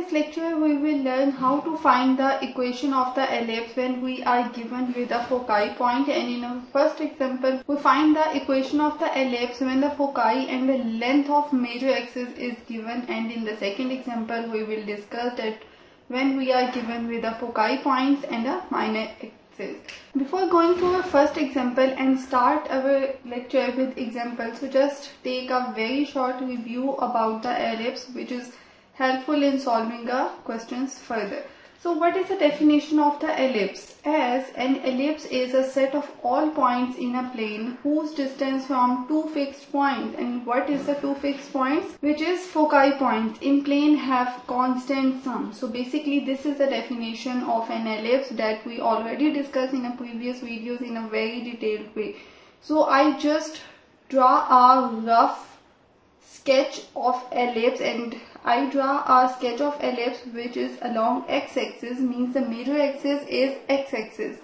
this lecture we will learn how to find the equation of the ellipse when we are given with a foci point, and in our first example we find the equation of the ellipse when the foci and the length of major axis is given, and in the second example we will discuss that when we are given with the foci points and a minor axis. Before going to our first example and start our lecture with examples, so just take a very short review about the ellipse which is helpful in solving the questions further. So what is the definition of the ellipse? As an ellipse is a set of all points in a plane whose distance from two fixed points, and what is the two fixed points? Which is foci points in plane have constant sum. So basically this is the definition of an ellipse that we already discussed in a previous videos in a very detailed way. So I just draw a rough sketch of ellipse, and I draw a sketch of ellipse which is along x-axis, means the major axis is x-axis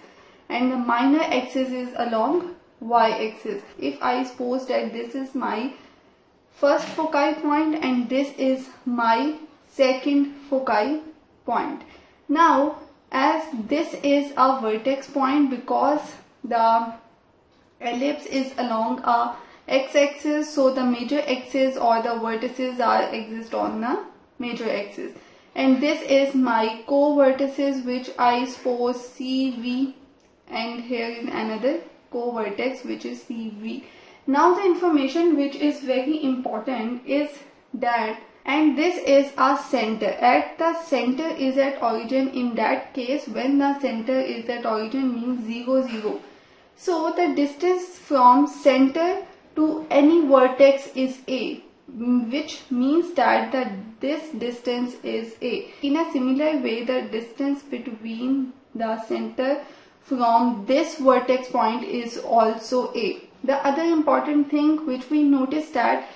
and the minor axis is along y-axis. If I suppose that this is my first foci point and this is my second foci point. Now as this is a vertex point, because the ellipse is along a x-axis, so the major axis or the vertices exist on the major axis, and this is my co-vertices which I suppose CV, and here is another co-vertex which is CV. Now the information which is very important is that, and this is a center, at the center is at origin. In that case, when the center is at origin means 0 0. So the distance from center to any vertex is A, which means that this distance is A. In a similar way, the distance between the center from this vertex point is also A. The other important thing which we notice that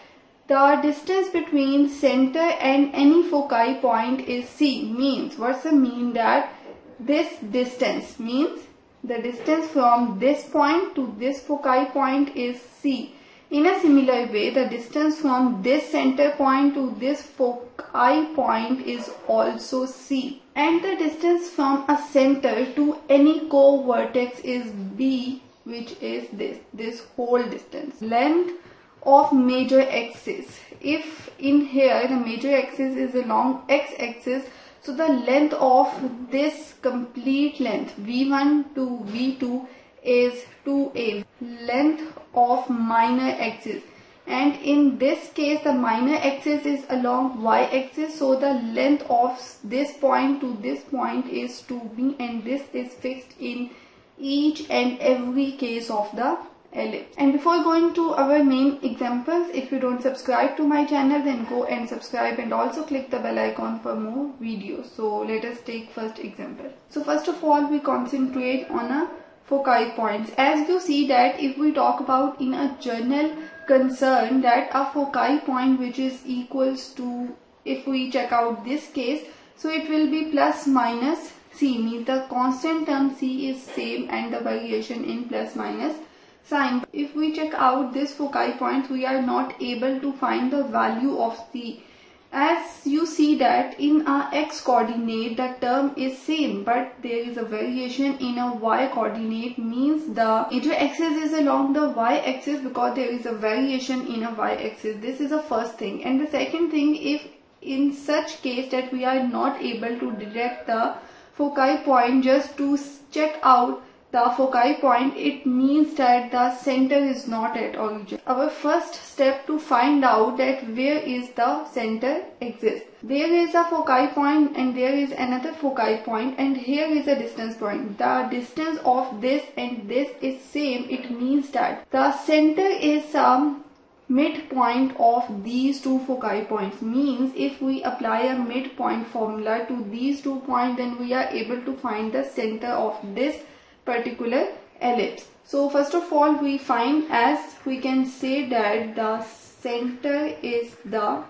the distance between center and any foci point is C. Means, what's the mean? That this distance means the distance from this point to this foci point is C. In a similar way, the distance from this center point to this foci point is also C. And the distance from a center to any co-vertex is B, which is this whole distance. Length of major axis. If in here the major axis is along x-axis, so the length of this complete length V1 to V2 is 2a. Length of minor axis, and in this case the minor axis is along y-axis, so the length of this point to this point is 2b, and this is fixed in each and every case of the ellipse. And before going to our main examples, if you don't subscribe to my channel, then go and subscribe and also click the bell icon for more videos. So let us take first example. So first of all we concentrate on a foci points. As you see that if we talk about in a general concern that a foci point which is equals to, if we check out this case, so it will be plus minus C, means the constant term C is same and the variation in plus minus sign. If we check out this foci points, we are not able to find the value of C. As you see that in a x coordinate the term is same, but there is a variation in a y coordinate, means the major axis is along the y axis because there is a variation in a y axis. This is the first thing. And the second thing, if in such case that we are not able to detect the foci point just to check out the foci point, it means that the center is not at origin. Our first step to find out that where is the center exists. There is a foci point and there is another foci point, and here is a distance point. The distance of this and this is same. It means that the center is some midpoint of these two foci points. Means if we apply a midpoint formula to these 2 points, then we are able to find the center of this particular ellipse. So first of all we find, as we can say that the center is the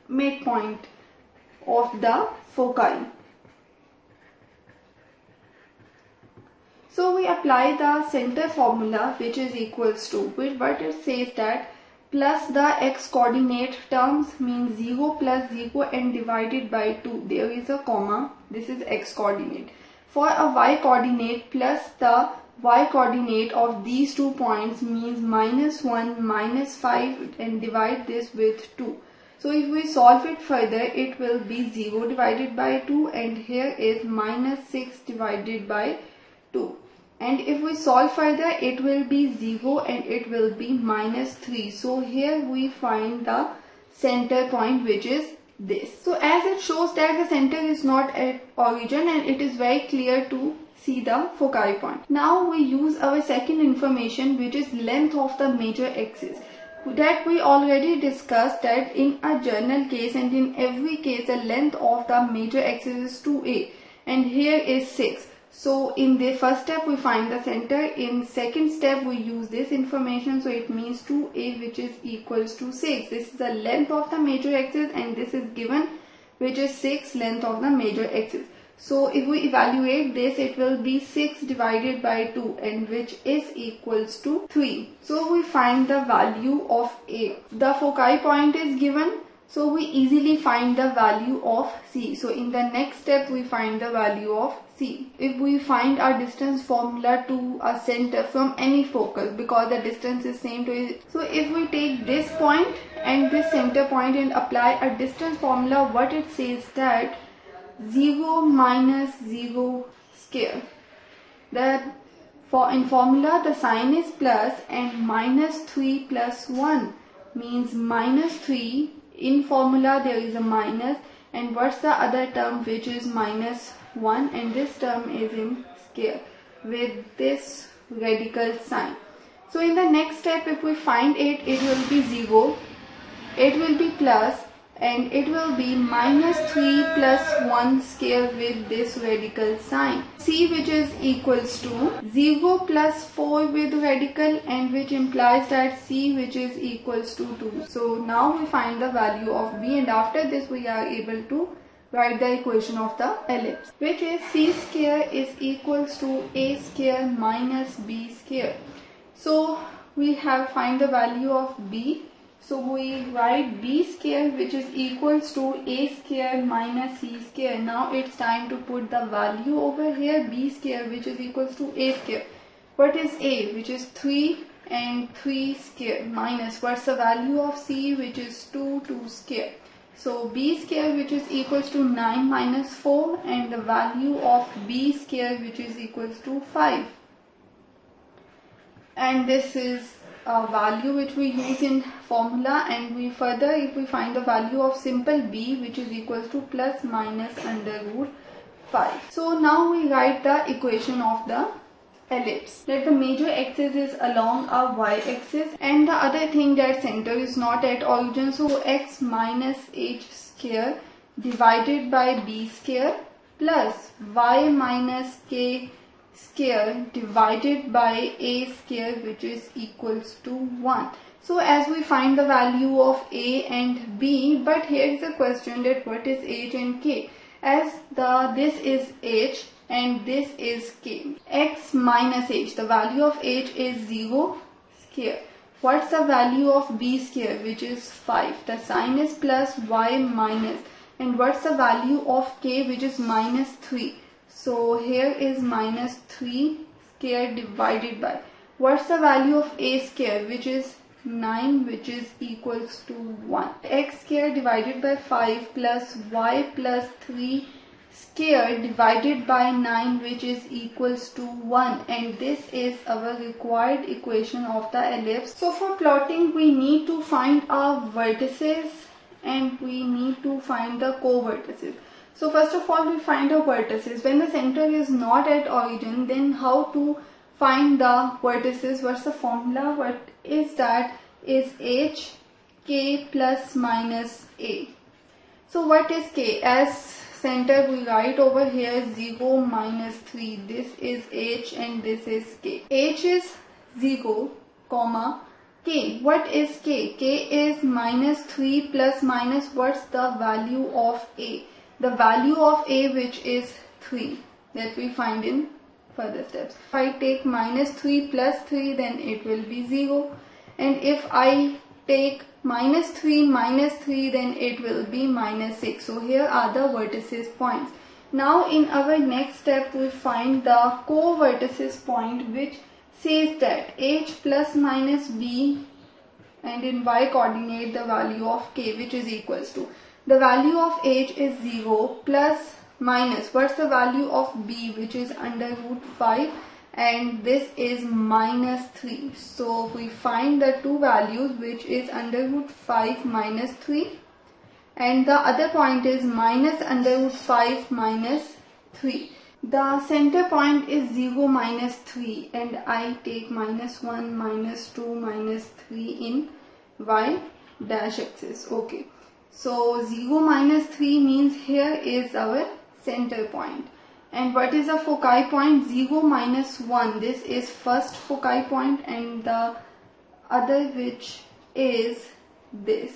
midpoint of the foci. So we apply the center formula which is equals to, what it says that plus the x coordinate terms means 0 plus 0 and divided by 2. There is a comma. This is x coordinate. For a y coordinate plus the y coordinate of these 2 points means -1, -5 and divide this with 2. So if we solve it further, it will be 0 divided by 2 and here is -6 divided by 2. And if we solve further, it will be 0 and it will be -3. So here we find the center point, which is this. So as it shows that the center is not at origin, and it is very clear to see the foci point. Now we use our second information, which is length of the major axis. That we already discussed that in a general case and in every case the length of the major axis is 2a and here is 6. So in the first step we find the center, in second step we use this information, so it means 2a which is equals to 6. This is the length of the major axis and this is given, which is 6 length of the major axis. So if we evaluate this, it will be 6 divided by 2 and which is equals to 3. So we find the value of A. The foci point is given, so we easily find the value of C. So in the next step we find the value of C. If we find our distance formula to a center from any focus, because the distance is same to it. So if we take this point and this center point and apply a distance formula, what it says that 0 minus 0 square. In formula the sign is plus and -3 plus 1 means -3. In formula there is a minus, and what's the other term, which is -1, and this term is in square with this radical sign. So in the next step if we find it, it will be 0, it will be plus, and it will be -3 plus 1 square with this radical sign. C which is equals to 0 plus 4 with radical, and which implies that C which is equals to 2. So now we find the value of B, and after this we are able to write the equation of the ellipse, which is C square is equals to A square minus B square. So we have find the value of B. So we write B square which is equals to A square minus C square. Now it's time to put the value over here. B square which is equals to A square. What is A? Which is 3, and 3 square minus what's the value of C, which is 2 square. So B square which is equals to 9 minus 4, and the value of B square which is equals to 5. And this is a value which we use in formula, and we further if we find the value of simple B which is equals to plus minus under root 5. So now we write the equation of the ellipse, that the major axis is along a y-axis, and the other thing that center is not at origin, so x minus h square divided by b square plus y minus k square divided by a square which is equals to 1. So as we find the value of A and B, but here is a question that what is h and k, as this is h and this is k. X minus h, the value of h is 0 square. What's the value of b square, which is 5? The sign is plus, y minus, and what's the value of k, which is -3? So here is -3 square divided by, what's the value of a square, which is 9, which is equals to 1. X square divided by 5 plus y plus 3 square divided by 9, which is equals to 1, and this is our required equation of the ellipse. So for plotting we need to find our vertices and we need to find the co-vertices. So first of all we find the vertices. When the center is not at origin, then how to find the vertices? What's the formula? What is that? Is h k plus minus a. So what is k? As center we write over here 0 minus 3. This is h and this is k. H is 0 comma k. What is k? K is -3 plus minus what's the value of a? The value of a, which is 3, that we find in further steps. If I take -3 plus 3, then it will be 0, and if I take minus 3, then it will be minus 6. So here are the vertices points. Now in our next step we find the co-vertices point, which says that h plus minus b, and in y coordinate the value of k, which is equals to the value of h is 0 plus minus what's the value of b, which is under root 5, and this is minus 3. So we find the two values, which is under root 5 minus 3, and the other point is minus under root 5 minus 3. The center point is 0 minus 3, and I take minus 1 minus 2 minus 3 in y dash axis. Okay, so 0 minus 3 means here is our center point. And what is the foci point? 0 minus 1, this is first foci point, and the other, which is this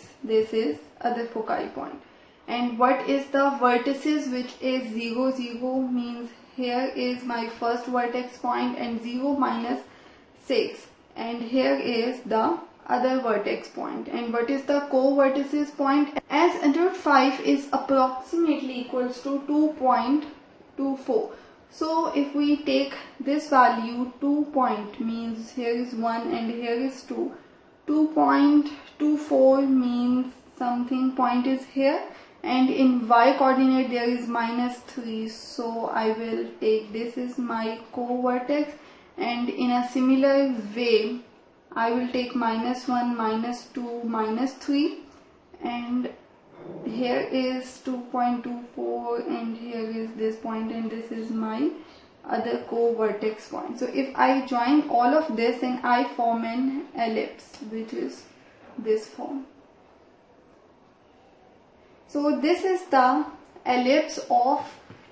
is other foci point. And what is the vertices, which is 0 0 means here is my first vertex point, and 0 minus 6, and here is the other vertex point. And what is the co-vertices point? As under root 5 is approximately equals to 2.24. So if we take this value, 2 point means here is 1 and here is 2. 2.24 means something point is here, and in y coordinate there is minus 3. So I will take this is my co-vertex, and in a similar way I will take minus 1 minus 2 minus 3, and here is 2.24, and here is this point, and this is my other co-vertex point. So if I join all of this, and I form an ellipse, which is this form. So this is the ellipse of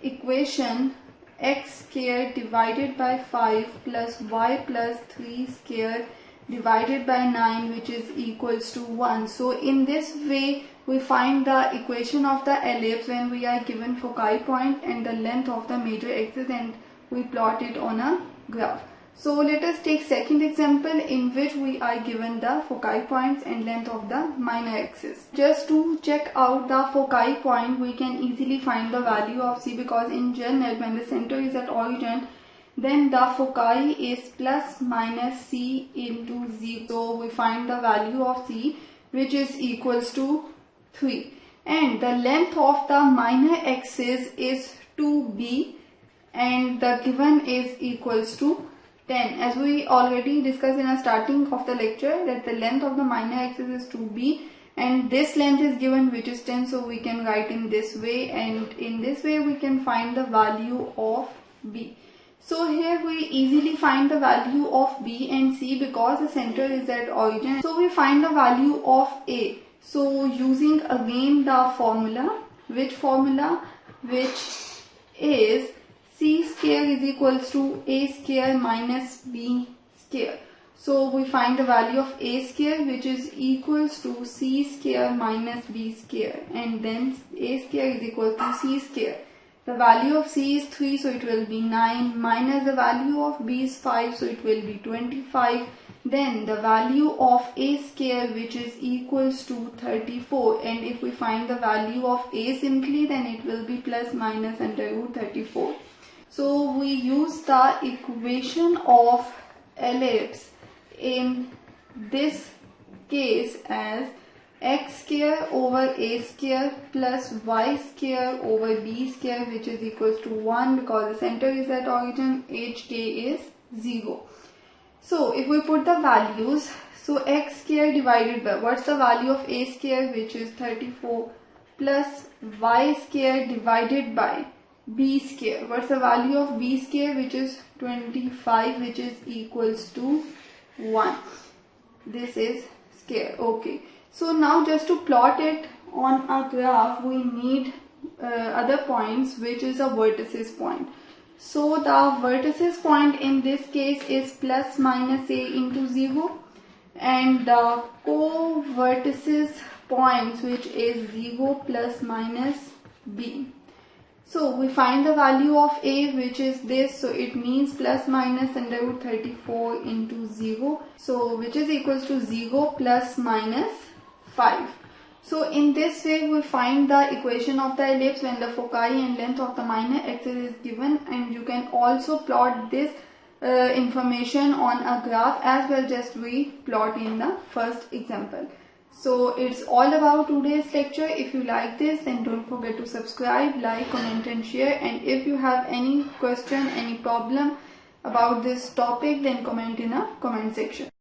equation x square divided by 5 plus y plus 3 square divided by 9, which is equals to 1. So in this way we find the equation of the ellipse when we are given foci point and the length of the major axis, and we plot it on a graph. So let us take second example in which we are given the foci points and length of the minor axis. Just to check out the foci point, we can easily find the value of c, because in general when the center is at origin, then the foci is plus minus c into z. So we find the value of c, which is equals to 3, and the length of the minor axis is 2b, and the given is equals to 10. As we already discussed in the starting of the lecture, that the length of the minor axis is 2b, and this length is given, which is 10. So we can write in this way, and in this way we can find the value of b. So here we easily find the value of b and c because the center is at origin. So we find the value of a. So using again the formula, which is c square is equals to a square minus b square. So we find the value of a square, which is equals to c square minus b square, and then a square is equal to c square. The value of c is 3, so it will be 9, minus the value of b is 5, so it will be 25. Then the value of a square, which is equals to 34, and if we find the value of a simply, then it will be plus minus under root 34. So we use the equation of ellipse in this case as x square over a square plus y square over b square, which is equals to 1, because the center is at origin, hk is 0. So if we put the values, so x square divided by, what's the value of a square, which is 34, plus y square divided by b square, what's the value of b square, which is 25, which is equals to 1. This is square. Okay. So now just to plot it on a graph, we need other points, which is a vertices point. So the vertices point in this case is plus minus a into 0, and the co-vertices points, which is 0 plus minus b. So we find the value of a, which is this, so it means plus minus under root 34 into 0, so which is equals to 0 plus minus 5. So in this way we find the equation of the ellipse when the foci and length of the minor axis is given, and you can also plot this information on a graph as well, just we plot in the first example. So it's all about today's lecture. If you like this, then don't forget to subscribe, like, comment and share. And if you have any question, any problem about this topic, then comment in a comment section.